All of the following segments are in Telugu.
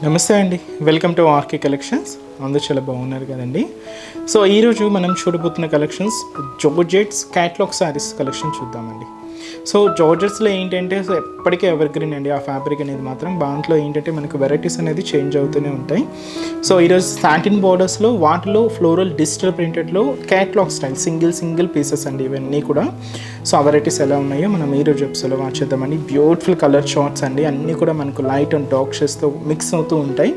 నమస్తే అండి, వెల్కమ్ టు ఆర్కే కలెక్షన్స్. అందరూ చాలా బాగున్నారు కదండి. సో ఈరోజు మనం చూడబోతున్న collections georgettes catalogue saris collection చూద్దామండి. సో జార్జెట్స్లో ఏంటంటే ఎప్పటికీ ఎవర్ గ్రీన్ అండి ఆ ఫ్యాబ్రిక్ అనేది మాత్రం. దాంట్లో ఏంటంటే మనకు వెరైటీస్ అనేది చేంజ్ అవుతూనే ఉంటాయి. సో ఈరోజు సాటిన్ బోర్డర్స్లో వాటిలో ఫ్లోరల్ డిజిటల్ ప్రింటెడ్లో క్యాట్లాగ్ స్టైల్ సింగిల్ పీసెస్ అండి ఇవన్నీ కూడా. సో ఆ వెరైటీస్ ఎలా ఉన్నాయో మనం ఈరోజు ఎపిసోడ్లో వాచ్ చేద్దామండి. బ్యూటిఫుల్ కలర్ షార్ట్స్ అండి, అన్నీ కూడా మనకు లైట్ అండ్ డార్క్ షేడ్స్తో మిక్స్ అవుతూ ఉంటాయి.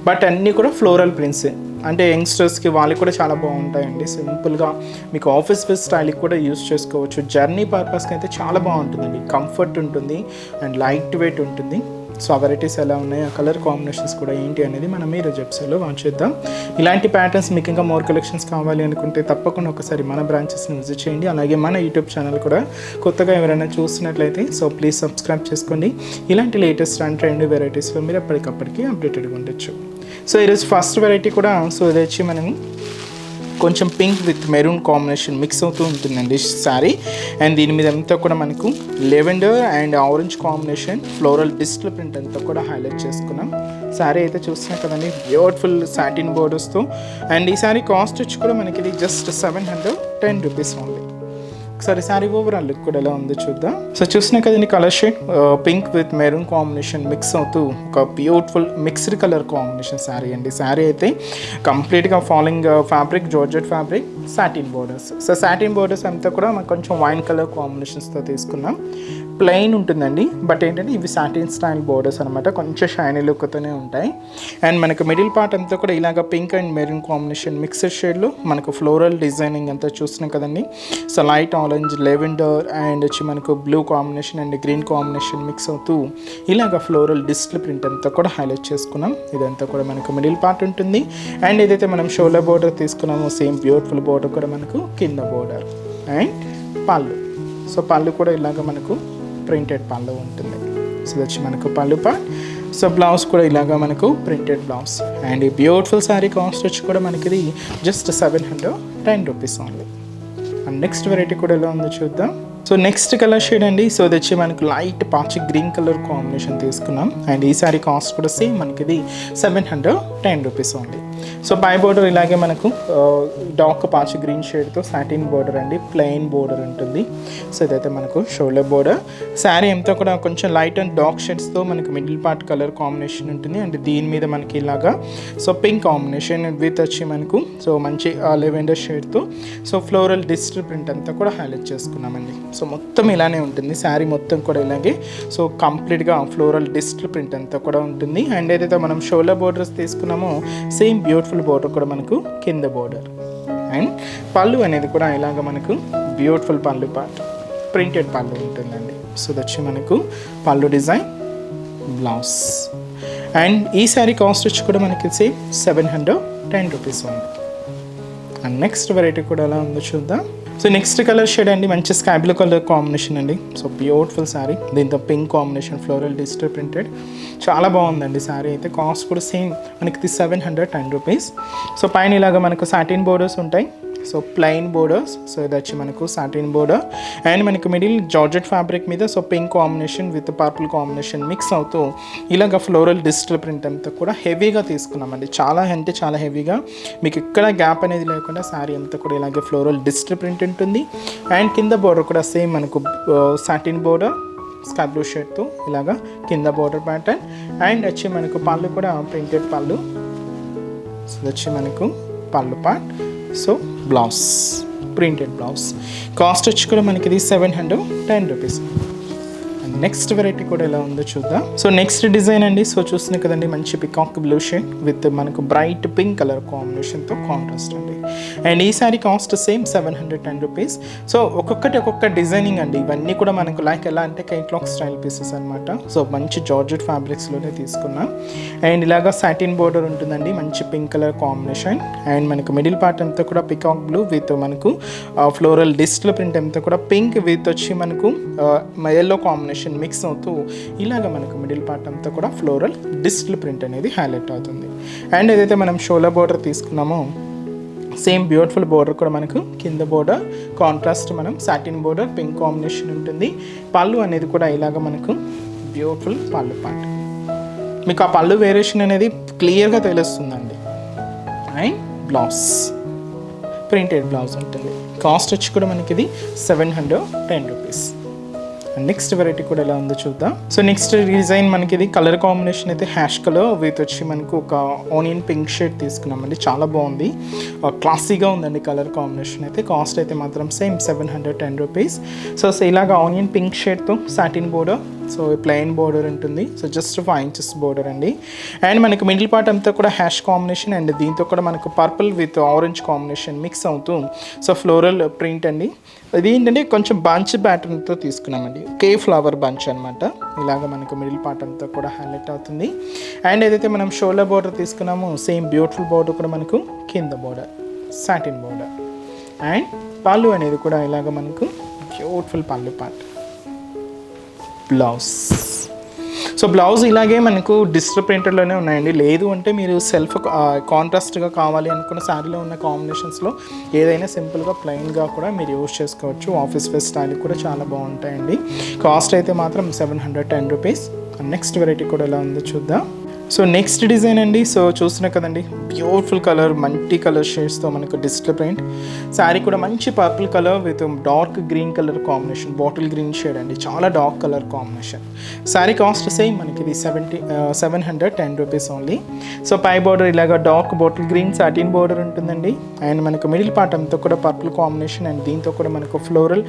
బట్ అన్నీ కూడా ఫ్లోరల్ ప్రింట్స్ అంటే యంగ్స్టర్స్కి వాళ్ళకి కూడా చాలా బాగుంటాయండి. సింపుల్గా మీకు ఆఫీస్ వేర్ స్టైల్కి కూడా యూస్ చేసుకోవచ్చు. జర్నీ పర్పస్కి అయితే చాలా బాగుంటుందండి. కంఫర్ట్ ఉంటుంది అండ్ లైట్ వెయిట్ ఉంటుంది. సో ఆ వెరైటీస్ ఎలా ఉన్నాయి, ఆ కలర్ కాంబినేషన్స్ కూడా ఏంటి అనేది మనం ఈరోజు ఎపిసోడ్లో వాచ్ చేద్దాం. ఇలాంటి ప్యాటర్న్స్ మీకు ఇంకా మోర్ కలెక్షన్స్ కావాలి అనుకుంటే తప్పకుండా ఒకసారి మన బ్రాంచెస్ని విజిట్ చేయండి. అలాగే మన యూట్యూబ్ ఛానల్ కూడా కొత్తగా ఎవరైనా చూస్తున్నట్లయితే సో ప్లీజ్ సబ్స్క్రైబ్ చేసుకోండి. ఇలాంటి లేటెస్ట్ అండ్ ట్రెండ్ వెరైటీస్లో మీరు ఎప్పటికప్పటికి అప్డేటెడ్గా ఉండొచ్చు. సో ఈరోజు ఫస్ట్ వెరైటీ కూడా సో ఇది వచ్చి మనం కొంచెం pink with maroon combination mix అవుతూ ఉంటుందండి శారీ. అండ్ దీని మీద అంతా కూడా మనకు lavender and orange combination floral digital print అంతా కూడా హైలైట్ చేసుకున్నాం. శారీ అయితే చూస్తున్నాం కదండి, బ్యూటిఫుల్ సాటిన్ బోర్డర్స్తో. అండ్ ఈ శారీ కాస్ట్ వచ్చి కూడా మనకి ఇది జస్ట్ 710 రూపీస్ ఓన్లీ. ఒకసారి శారీ ఓవరాల్ లుక్ కూడా ఎలా ఉందో చూద్దాం. సో చూసినా కదండి, colour shade pink with maroon combination mix అవుతూ ఒక beautiful mixed colour combination sari అండి. శారీ అయితే కంప్లీట్గా following fabric georgette fabric satin borders. So satin borders అంతా కూడా మనకు కొంచెం వైన్ కలర్ కాంబినేషన్స్తో తీసుకున్నాం. ప్లెయిన్ ఉంటుందండి, బట్ ఏంటంటే ఇవి సాటిన్ స్టైల్ బోర్డర్స్ అనమాట. కొంచెం షైనీ లుక్తోనే ఉంటాయి. అండ్ మనకు మిడిల్ పార్ట్ అంతా కూడా ఇలాగ pink and maroon combination mixed షేడ్లో మనకు ఫ్లోరల్ డిజైనింగ్ అంతా చూస్తున్నాం కదండి. So light orange, lavender and వచ్చి మనకు blue combination and green combination mix అవుతూ ఇలాగ ఫ్లోరల్ డిజిటల్ ప్రింట్ అంతా కూడా హైలైట్ చేసుకున్నాం. ఇదంతా కూడా మనకు మిడిల్ పార్ట్ ఉంటుంది. అండ్ ఏదైతే మనం షోల్డర్ బోర్డర్ తీసుకున్నామో సేమ్ బ్యూటిఫుల్ బోర్డర్ కూడా మనకు కింద బోర్డర్ అండ్ పళ్ళు. సో పళ్ళు కూడా ఇలాగ మనకు ప్రింటెడ్ పళ్ళు ఉంటుంది. సో వచ్చి మనకు పళ్ళు పార్ట్. సో బ్లౌజ్ కూడా ఇలాగా మనకు ప్రింటెడ్ బ్లౌజ్. అండ్ ఈ బ్యూటిఫుల్ శారీ కాస్ట్ వచ్చి కూడా మనకి ఇది just 710 rupees only. And next variety కూడా ఎలా ఉందో చూద్దాం. సో నెక్స్ట్ కలర్ షేడ్ అండి. సో అది వచ్చి మనకు లైట్ పాచి గ్రీన్ కలర్ కాంబినేషన్ తీసుకున్నాం. అండ్ ఈ శారీ కాస్ట్ కూడా సేమ్ మనకి ఇది 710 రూపీస్ ఓన్లీ. సో పై బోర్డర్ ఇలాగే మనకు డార్క్ పాచి గ్రీన్ షేడ్తో సాటిన్ బోర్డర్ అండి, ప్లెయిన్ బోర్డర్ ఉంటుంది. సో ఇదైతే మనకు షోల్డర్ బోర్డర్. శారీ అంతా కూడా కొంచెం లైట్ అండ్ డార్క్ షేడ్స్తో మనకు మిడిల్ పార్ట్ కలర్ కాంబినేషన్ ఉంటుంది. అండ్ దీని మీద మనకి ఇలాగా సో పింక్ కాంబినేషన్ విత్ వచ్చి మనకు సో మంచి లెవెండర్ షేడ్తో సో ఫ్లోరల్ డిజిటల్ ప్రింట్ అంతా కూడా హైలైట్ చేసుకున్నామండి. సో మొత్తం ఇలానే ఉంటుంది శారీ మొత్తం కూడా ఇలాగే. సో కంప్లీట్గా ఫ్లోరల్ డిజిటల్ ప్రింట్ అంతా కూడా ఉంటుంది. అండ్ ఏదైతే మనం షోల్డర్ బోర్డర్స్ తీసుకున్నామో సేమ్ బ్యూటిఫుల్ బోర్డర్ కూడా మనకు కింద బోర్డర్. అండ్ పళ్ళు అనేది కూడా ఇలాగ మనకు బ్యూటిఫుల్ పళ్ళు పార్ట్ ప్రింటెడ్ పళ్ళు ఉంటుందండి. సో వచ్చి మనకు పళ్ళు డిజైన్ బ్లౌజ్. అండ్ ఈ శారీ కాస్ట్ వచ్చి కూడా మనకి సేమ్ 710 రూపీస్ ఉంది. అండ్ నెక్స్ట్ వెరైటీ కూడా ఎలా ఉందో చూద్దాం. సో నెక్స్ట్ కలర్ షేడ్ అండి, మంచి స్కై బ్లూ కలర్ కాంబినేషన్ అండి. సో బ్యూటిఫుల్ శారీ, దీంతో pink combination floral digital printed చాలా బాగుందండి. శారీ అయితే కాస్ట్ కూడా సేమ్ మనకి 710 రూపీస్. సో పైన ఇలాగ మనకు సాటిన్ బోర్డర్స్ ఉంటాయి. So plain borders. సో ఇది వచ్చి మనకు సాటిన్ బోర్డర్. అండ్ మనకు మిడిల్ జార్జెట్ ఫ్యాబ్రిక్ మీద so pink combination with purple combination mix అవుతూ ఇలాగ ఫ్లోరల్ డిజిటల్ ప్రింట్ అంతా కూడా హెవీగా తీసుకున్నామండి. చాలా అంటే చాలా హెవీగా, మీకు ఇక్కడ గ్యాప్ అనేది లేకుండా శారీ అంతా కూడా ఇలాగే ఫ్లోరల్ డిజిటల్ ప్రింట్ ఉంటుంది. అండ్ కింద బోర్డర్ కూడా సేమ్ మనకు సాటిన్ బోర్డర్ స్కై బ్లూ షేడ్తో ఇలాగా కింద బోర్డర్ ప్యాటర్న్. అండ్ వచ్చి మనకు పళ్ళు కూడా ప్రింటెడ్ పళ్ళు. సో వచ్చి మనకు పళ్ళు part. So blouse printed blouse. Cost వచ్చి కూడా మనకి ఇది 710 రూపీస్. అండ్ నెక్స్ట్ వెరైటీ కూడా ఎలా ఉందో చూద్దాం. సో నెక్స్ట్ డిజైన్ అండి. సో చూస్తున్నాయి కదండి, మంచి పికాక్ బ్లూ షేడ్ విత్ మనకు బ్రైట్ పింక్ కలర్ కాంబినేషన్తో కాంట్రాస్ట్ అండి. అండ్ ఈ sari cost same 710 rupees. So ఒక్కొక్క డిజైనింగ్ అండి. ఇవన్నీ కూడా మనకు లైక్ ఎలా అంటే కైట్లాగ్ స్టైల్ పీసెస్ అనమాట. సో మంచి జార్జెట్ ఫ్యాబ్రిక్స్లోనే తీసుకున్నాం. అండ్ ఇలాగా సాటిన్ బోర్డర్ ఉంటుందండి, మంచి పింక్ కలర్ కాంబినేషన్. అండ్ మనకు మిడిల్ పార్ట్ అంతా కూడా పికాక్ బ్లూ విత్ మనకు ఫ్లోరల్ డిజిటల్ ప్రింట్ అంతా కూడా పింక్ విత్ వచ్చి మనకు ఎల్లో కాంబినేషన్ మిక్స్ అవుతూ ఇలాగ మనకు మిడిల్ పార్ట్ అంతా కూడా ఫ్లోరల్ డిజిటల్ ప్రింట్ అనేది హైలైట్ అవుతుంది. అండ్ ఏదైతే మనం షోల్డర్ బోర్డర్ తీసుకున్నామో సేమ్ బ్యూటిఫుల్ బోర్డర్ కూడా మనకు కింద బోర్డర్ కాంట్రాస్ట్ మనం సాటిన్ బోర్డర్ పింక్ కాంబినేషన్ ఉంటుంది. పళ్ళు అనేది కూడా ఇలాగ మనకు బ్యూటిఫుల్ పళ్ళు పార్ట్. మీకు ఆ పళ్ళు వేరియేషన్ అనేది క్లియర్గా తెలుస్తుందండి. అండ్ బ్లౌజ్ ప్రింటెడ్ బ్లౌజ్ ఉంటుంది. కాస్ట్ వచ్చి కూడా మనకి ఇది 710 రూపీస్. అండ్ నెక్స్ట్ వెరైటీ కూడా ఎలా ఉందో చూద్దాం. సో నెక్స్ట్ డిజైన్ మనకి ఇది కలర్ కాంబినేషన్ అయితే హ్యాష్ కలర్ విత్ వచ్చి మనకు ఒక ఆనియన్ పింక్ షేడ్ తీసుకున్నామండి. చాలా బాగుంది, క్లాసీగా ఉందండి కలర్ కాంబినేషన్ అయితే. కాస్ట్ అయితే మాత్రం సేమ్ 710 రూపీస్. సో ఇలాగ ఆనియన్ పింక్ షేడ్తో satin border, so plain border ఉంటుంది. సో జస్ట్ 5 ఇంచెస్ బోర్డర్ అండి. అండ్ మనకు మిడిల్ పార్ట్ అంతా కూడా హ్యాష్ కాంబినేషన్ అండ్ దీంతో కూడా మనకు purple with orange combination mix అవుతూ సో ఫ్లోరల్ ప్రింట్ అండి. ఇది ఏంటంటే కొంచెం బంచ్ ప్యాటర్న్తో తీసుకున్నామండి, కే ఫ్లవర్ బంచ్ అనమాట. ఇలాగ మనకు మిడిల్ పార్ట్ అంతా కూడా హైలైట్ అవుతుంది. అండ్ ఏదైతే మనం షోల్డర్ బోర్డర్ తీసుకున్నామో సేమ్ బ్యూటిఫుల్ బోర్డర్ కూడా మనకు కింద బోర్డర్ సాటిన్ బోర్డర్. అండ్ పళ్ళు అనేది కూడా ఇలాగ మనకు బ్యూటిఫుల్ పళ్ళు పార్ట్. బ్లౌజ్, సో బ్లౌజ్ ఇలాగే మనకు డిజిటల్ ప్రింటర్లోనే ఉన్నాయండి. లేదు అంటే మీరు సెల్ఫ్ కాంట్రాస్ట్గా కావాలి అనుకున్న శారీలో ఉన్న కాంబినేషన్స్లో ఏదైనా సింపుల్గా ప్లెయిన్గా కూడా మీరు యూజ్ చేసుకోవచ్చు. ఆఫీస్ వేర్ స్టైల్ కూడా చాలా బాగుంటాయండి. కాస్ట్ అయితే మాత్రం 710 రూపీస్. నెక్స్ట్ వెరైటీ కూడా ఎలా ఉందో చూద్దాం. సో నెక్స్ట్ డిజైన్ అండి. సో చూస్తున్నా కదండి, బ్యూటిఫుల్ కలర్ మల్టీ కలర్ షేడ్స్తో మనకు డిజిటల్ ప్రింట్. శారీ కూడా మంచి purple colour with dark green colour combination, bottle green shade అండి, చాలా dark colour combination. Sari cost same మనకి ఇది 710 రూపీస్ ఓన్లీ. సో పై బోర్డర్ ఇలాగ dark bottle green satin border ఉంటుందండి. అండ్ మనకు మిడిల్ పార్ట్ అంతా కూడా పర్పుల్ కాంబినేషన్ అండ్ దీంతో కూడా మనకు ఫ్లోరల్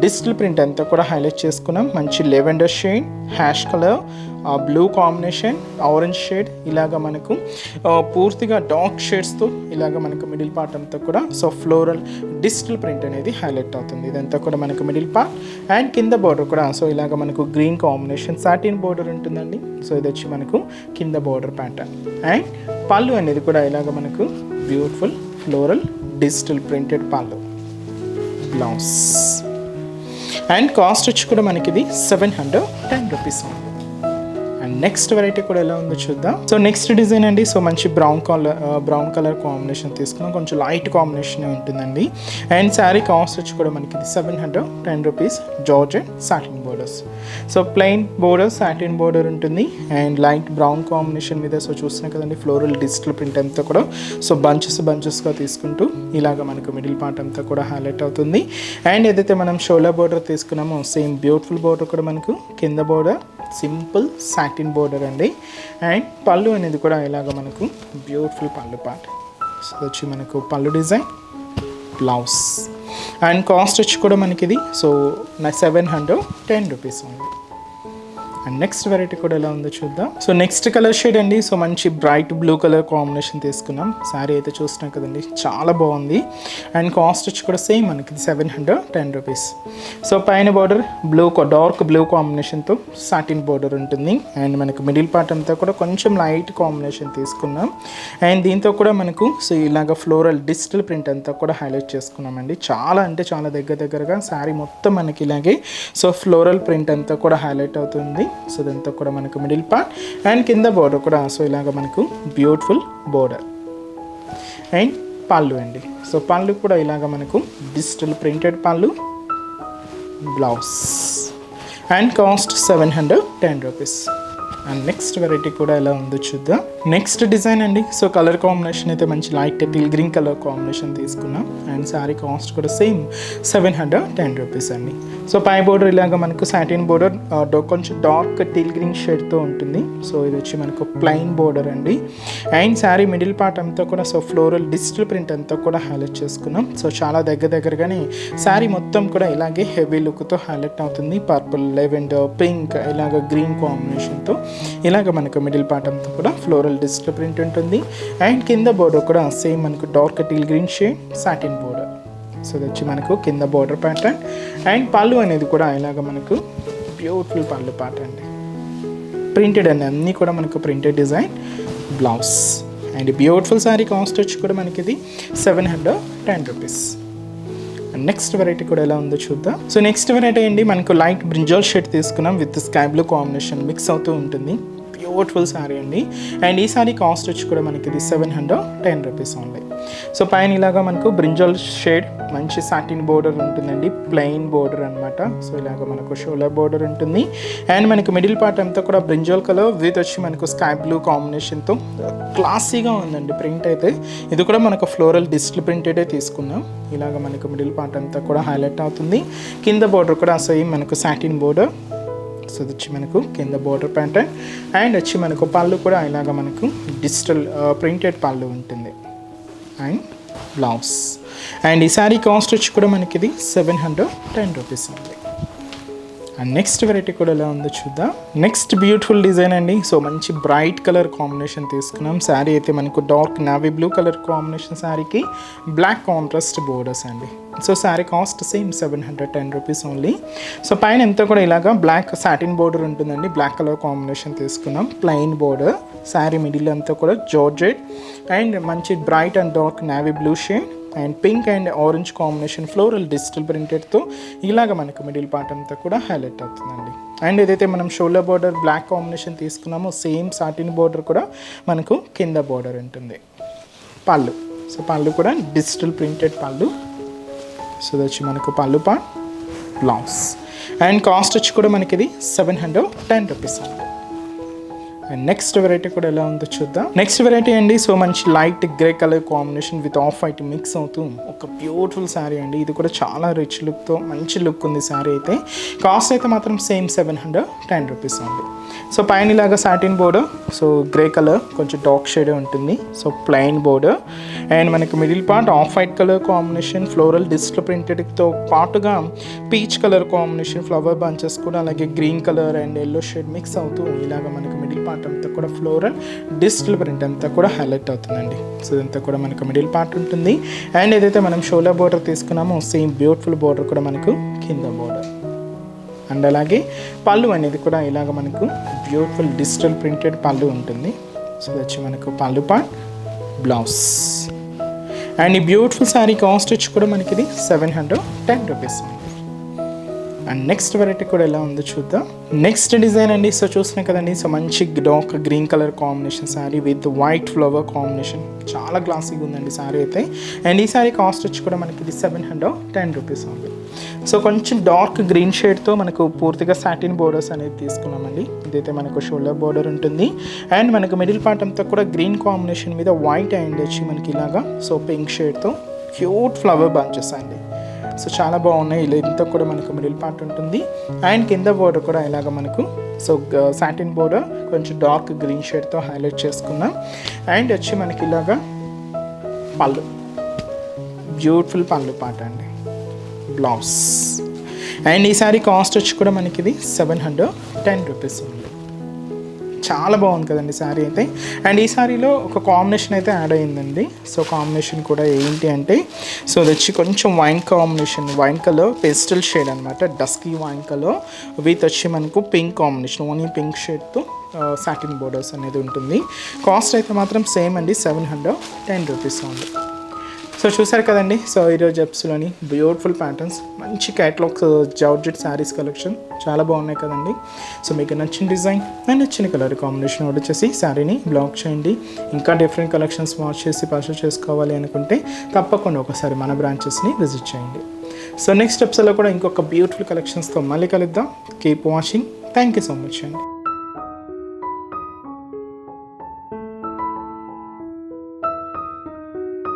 డిజిటల్ ప్రింట్ అంతా కూడా హైలైట్ చేసుకున్నాం. మంచి lavender shade, ash colour, blue combination, orange shade, ఇలాగ మనకు పూర్తిగా డార్క్ షేడ్స్తో ఇలాగ మనకు మిడిల్ పార్ట్ అంతా కూడా సో ఫ్లోరల్ డిజిటల్ ప్రింట్ అనేది హైలైట్ అవుతుంది. ఇదంతా కూడా మనకు మిడిల్ పార్ట్. అండ్ కింద బోర్డర్ కూడా సో ఇలాగ మనకు గ్రీన్ కాంబినేషన్ సాటిన్ బోర్డర్ ఉంటుందండి. సో ఇది వచ్చి మనకు కింద బోర్డర్ ప్యాటర్న్. అండ్ పళ్ళు అనేది కూడా ఇలాగ మనకు బ్యూటిఫుల్ ఫ్లోరల్ డిజిటల్ ప్రింటెడ్ పళ్ళు. బ్లౌజ్ అండ్ కాస్ట్ వచ్చి కూడా మనకి ఇది 710 రూపీస్. అండ్ నెక్స్ట్ వెరైటీ కూడా ఎలా ఉందో చూద్దాం. సో నెక్స్ట్ డిజైన్ అండి. సో మంచి బ్రౌన్ కలర్ కాంబినేషన్ తీసుకున్నాం, కొంచెం లైట్ కాంబినేషన్ ఉంటుందండి. అండ్ శారీ కాస్ట్ వచ్చి కూడా మనకి 710 rupees. Georgette satin borders, so plain border satin border ఉంటుంది. అండ్ లైట్ బ్రౌన్ కాంబినేషన్ మీద సో చూస్తున్నాం కదండి ఫ్లోరల్ డిజిటల్ ప్రింట్ అంతా కూడా సో బంచెస్గా తీసుకుంటూ ఇలాగ మనకు మిడిల్ పార్ట్ అంతా కూడా హైలైట్ అవుతుంది. అండ్ ఏదైతే మనం షోల్డర్ బోర్డర్ తీసుకున్నామో సేమ్ బ్యూటిఫుల్ బోర్డర్ కూడా మనకు కింద బోర్డర్ సింపుల్ సాటిన్ బోర్డర్ అండి. అండ్ పళ్ళు అనేది కూడా ఇలాగ మనకు బ్యూటిఫుల్ పళ్ళు పార్ట్. సో వచ్చి మనకు పళ్ళు డిజైన్. బ్లౌజ్ అండ్ కాస్ట్ వచ్చి కూడా మనకి ఇది సో 710 రూపీస్ ఉంది. అండ్ నెక్స్ట్ వెరైటీ కూడా ఎలా ఉందో చూద్దాం. సో నెక్స్ట్ కలర్ షేడ్ అండి. సో మంచి బ్రైట్ బ్లూ కలర్ కాంబినేషన్ తీసుకున్నాం. శారీ అయితే చూస్తున్నాం కదండి, చాలా బాగుంది. అండ్ కాస్ట్ వచ్చి కూడా సేమ్ మనకి 710 రూపీస్. సో పైన బార్డర్ డార్క్ బ్లూ కాంబినేషన్తో సాటిన్ బార్డర్ ఉంటుంది. అండ్ మనకు మిడిల్ పార్ట్ అంతా కూడా కొంచెం లైట్ కాంబినేషన్ తీసుకున్నాం. అండ్ దీంతో కూడా మనకు సో ఇలాగ ఫ్లోరల్ డిజిటల్ ప్రింట్ అంతా కూడా హైలైట్ చేసుకున్నామండి. చాలా అంటే చాలా దగ్గరగా శారీ మొత్తం మనకి ఇలాగే సో ఫ్లోరల్ ప్రింట్ అంతా కూడా హైలైట్ అవుతుంది. సో ఇదంతా కూడా మనకు మిడిల్ పార్ట్. అండ్ కింద బోర్డర్ కూడా సో ఇలాగ మనకు బ్యూటిఫుల్ బోర్డర్. అండ్ పళ్ళు అండి. సో పళ్ళు కూడా ఇలాగ మనకు డిజిటల్ ప్రింటెడ్ పళ్ళు. Blouse and cost 710 rupees. And next variety కూడా ఎలా ఉందో చూద్దాం. నెక్స్ట్ డిజైన్ అండి. సో కలర్ కాంబినేషన్ అయితే మంచి light teal green colour combination తీసుకున్నాం. అండ్ శారీ కాస్ట్ కూడా సేమ్ 710 రూపీస్ అండి. సో పై బోర్డర్ ఇలాగ మనకు సాటిన్ బోర్డర్ కొంచెం డార్క్ టీల్ గ్రీన్ షేడ్తో ఉంటుంది. సో ఇది వచ్చి మనకు ప్లెయిన్ బోర్డర్ అండి. అండ్ శారీ మిడిల్ పార్ట్ అంతా కూడా సో ఫ్లోరల్ డిజిటల్ ప్రింట్ అంతా కూడా హైలైట్ చేసుకున్నాం. సో చాలా దగ్గరగానే శారీ మొత్తం కూడా ఇలాగే హెవీ లుక్తో హైలైట్ అవుతుంది. పర్పుల్, లెవెండర్, పింక్ ఇలాగ గ్రీన్ కాంబినేషన్తో ఇలాగ మనకు మిడిల్ పార్ట్ అంతా కూడా ఫ్లోరల్ డిజిటల్ ప్రింట్ ఉంటుంది. అండ్ కింద బోర్డర్ కూడా సేమ్ మనకు dark teal green shade satin border. So ఇది వచ్చి మనకు కింద బోర్డర్ ప్యాటర్న్. అండ్ పళ్ళు అనేది కూడా ఇలాగ మనకు బ్యూటిఫుల్ పళ్ళు పార్ట్ అండి, ప్రింటెడ్ అండి, అన్నీ కూడా మనకు printed design. Blouse and beautiful sari cost వచ్చి కూడా మనకి ఇది 710 రూపీస్. నెక్స్ట్ వెరైటీ కూడా ఎలా ఉందో చూద్దాం. సో నెక్స్ట్ వెరైటీ అండి మనకు లైట్ బ్రింజాల్ షేడ్ తీసుకున్నాం with sky blue combination mix అవుతూ ఉంటుంది. బ్యూటిఫుల్ శారీ అండి. అండ్ ఈ శారీ కాస్ట్ వచ్చి కూడా మనకి ఇది 710 రూపీస్ ఓన్లీ. సో పైన ఇలాగా మనకు బ్రింజల్ షేడ్ మంచి సాటిన్ బోర్డర్ ఉంటుందండి, ప్లెయిన్ బోర్డర్ అనమాట. సో ఇలాగ మనకు షోల్డర్ బోర్డర్ ఉంటుంది. అండ్ మనకు మిడిల్ పార్ట్ అంతా కూడా బ్రింజల్ కలర్ విత్ వచ్చి మనకు స్కై బ్లూ కాంబినేషన్తో క్లాసీగా ఉందండి ప్రింట్ అయితే. ఇది కూడా మనకు ఫ్లోరల్ డిజిటల్ ప్రింటెడే తీసుకున్నాం. ఇలాగ మనకు మిడిల్ పార్ట్ అంతా కూడా హైలైట్ అవుతుంది. కింద బోర్డర్ కూడా సేమ్ మనకు సాటిన్ బోర్డర్. సో ఇది వచ్చి మనకు కింద బోర్డర్ ప్యాటర్న్. అండ్ వచ్చి మనకు పళ్ళు కూడా ఇలాగ మనకు డిజిటల్ ప్రింటెడ్ పళ్ళు ఉంటుంది. And blouse. అండ్ ఈ శారీ కాస్ట్ వచ్చి కూడా మనకి ఇది 710 రూపీస్ ఉంది. అండ్ నెక్స్ట్ వెరైటీ కూడా ఎలా ఉందో చూద్దాం. నెక్స్ట్ బ్యూటిఫుల్ డిజైన్ అండి. సో మంచి బ్రైట్ కలర్ కాంబినేషన్ తీసుకున్నాం. శారీ అయితే మనకు dark navy blue colour combination శారీకి బ్లాక్ కాంట్రాస్ట్ బోర్డర్స్ అండి. So sari cost same 710 rupees only. So పైన ఎంత కూడా ఇలాగా బ్లాక్ సాటిన్ బోర్డర్ ఉంటుందండి. బ్లాక్ కలర్ కాంబినేషన్ తీసుకున్నాం, ప్లెయిన్ బోర్డర్. శారీ మిడిల్ అంతా కూడా జార్జెట్ అండ్ మంచి bright and dark navy blue shade and pink and orange combination floral digital ప్రింటెడ్తో ఇలాగ మనకు మిడిల్ పార్ట్ అంతా కూడా హైలైట్ అవుతుందండి. అండ్ ఏదైతే మనం షోల్డర్ బోర్డర్ బ్లాక్ కాంబినేషన్ తీసుకున్నామో సేమ్ సాటిన్ బోర్డర్ కూడా మనకు కింద బోర్డర్ ఉంటుంది. పళ్ళు. సో పళ్ళు కూడా డిజిటల్ ప్రింటెడ్ పళ్ళు. సో ఇది వచ్చి మనకు పళ్ళు పార్ట్, బ్లౌజ్. అండ్ కాస్ట్ వచ్చి కూడా మనకి ఇది 710 రూపీస్ ఉంది. అండ్ నెక్స్ట్ వెరైటీ కూడా ఎలా ఉందో చూద్దాం. నెక్స్ట్ వెరైటీ అండి. సో మంచి light grey colour combination with off white mix అవుతూ ఒక బ్యూటిఫుల్ శారీ అండి. ఇది కూడా చాలా రిచ్ లుక్తో మంచి లుక్ ఉంది శారీ అయితే. కాస్ట్ అయితే మాత్రం సేమ్ 710 రూపీస్ ఉంది. సో పైన ఇలాగా satin border, so grey colour కొంచెం డార్క్ షేడ్ ఉంటుంది. సో ప్లెయిన్ బోర్డర్ అండ్ మనకి middle part of white colour combination floral digital ప్రింటెడ్తో పాటుగా peach colour combination flower bunches కూడా అలాగే green colour and yellow shade mix అవుతూ ఇలాగ మనకి మిడిల్ పార్ట్ అంతా కూడా ఫ్లోరల్ డిజిటల్ ప్రింట్ అంతా కూడా హైలైట్ అవుతుందండి. సో ఇదంతా కూడా మనకు మిడిల్ పార్ట్ ఉంటుంది. అండ్ ఏదైతే మనం షోల్డర్ బోర్డర్ తీసుకున్నామో సేమ్ బ్యూటిఫుల్ బోర్డర్ కూడా మనకు కింద బోర్డర్. అండ్ అలాగే పళ్ళు అనేది కూడా ఇలాగ మనకు బ్యూటిఫుల్ డిజిటల్ ప్రింటెడ్ పళ్ళు ఉంటుంది. సో ఇది వచ్చి మనకు పళ్ళు పార్ట్, బ్లౌజ్. అండ్ ఈ బ్యూటిఫుల్ శారీ కాస్ట్ వచ్చి కూడా మనకి ఇది 710 రూపీస్. అండ్ నెక్స్ట్ వెరైటీ కూడా ఎలా ఉందో చూద్దాం. నెక్స్ట్ డిజైన్ అండి. సో చూస్తున్నాం కదండి. సో మంచి dark green colour combination sari with white flower combination. చాలా గ్లాసీగా ఉందండి శారీ అయితే. అండ్ ఈ శారీ కాస్ట్ వచ్చి కూడా మనకి ఇది 710 రూపీస్ ఉంది. సో కొంచెం డార్క్ గ్రీన్ షేడ్తో మనకు పూర్తిగా సాటిన్ బోర్డర్స్ అనేది తీసుకున్నామండి. ఇదైతే మనకు షోల్డర్ బోర్డర్ ఉంటుంది. అండ్ మనకు మిడిల్ పార్ట్ అంతా కూడా గ్రీన్ కాంబినేషన్ మీద వైట్ అండ్ వచ్చి మనకి ఇలాగా సో పింక్ షేడ్తో క్యూట్ ఫ్లవర్ బంచెస్ అండి. సో చాలా బాగున్నాయి. ఇలా ఇంత కూడా మనకు మిడిల్ పార్ట్ ఉంటుంది. అండ్ కింద బోర్డర్ కూడా ఇలాగ మనకు సో సాటిన్ బోర్డర్ కొంచెం డార్క్ గ్రీన్ షేడ్తో హైలైట్ చేసుకున్నాం. అండ్ వచ్చి మనకి ఇలాగా పళ్ళు, బ్యూటిఫుల్ పళ్ళు పార్ట్ అండి, బ్లౌజ్. అండ్ ఈ సారీ కాస్ట్ వచ్చి కూడా మనకి ఇది 710 రూపీస్ ఉంది. చాలా బాగుంది కదండి శారీ అయితే. అండ్ ఈ శారీలో ఒక కాంబినేషన్ అయితే యాడ్ అయ్యిందండి. సో కాంబినేషన్ కూడా ఏంటి అంటే సో అది వచ్చి కొంచెం wine combination, wine colour pastel shade అనమాట, డస్కీ వైన్ కలర్ విత్ వచ్చి మనకు పింక్ కాంబినేషన్, ఓన్లీ పింక్ షేడ్తో సాటిన్ బోర్డర్స్ అనేది ఉంటుంది. కాస్ట్ అయితే మాత్రం సేమ్ అండి, 710 రూపీస్ ఉంది. సో చూసారు కదండి. సో ఈరోజు ఎపిసోడ్లోని బ్యూటిఫుల్ ప్యాటర్న్స్, మంచి క్యాటలాగ్ జార్జెట్ శారీస్ కలెక్షన్ చాలా బాగున్నాయి కదండి. సో మీకు నచ్చిన డిజైన్ అండ్ నచ్చిన కలర్ కాంబినేషన్ ఆర్డర్ చేసి శారీని బ్లాక్ చేయండి. ఇంకా డిఫరెంట్ కలెక్షన్స్ వాచ్ చేసి పర్చేస్ చేసుకోవాలి అనుకుంటే తప్పకుండా ఒకసారి మన బ్రాంచెస్ని విజిట్ చేయండి. సో నెక్స్ట్ ఎపిసోడ్లో కూడా ఇంకొక బ్యూటిఫుల్ కలెక్షన్స్తో మళ్ళీ కలుద్దాం. Keep watching. Thank you so much అండి.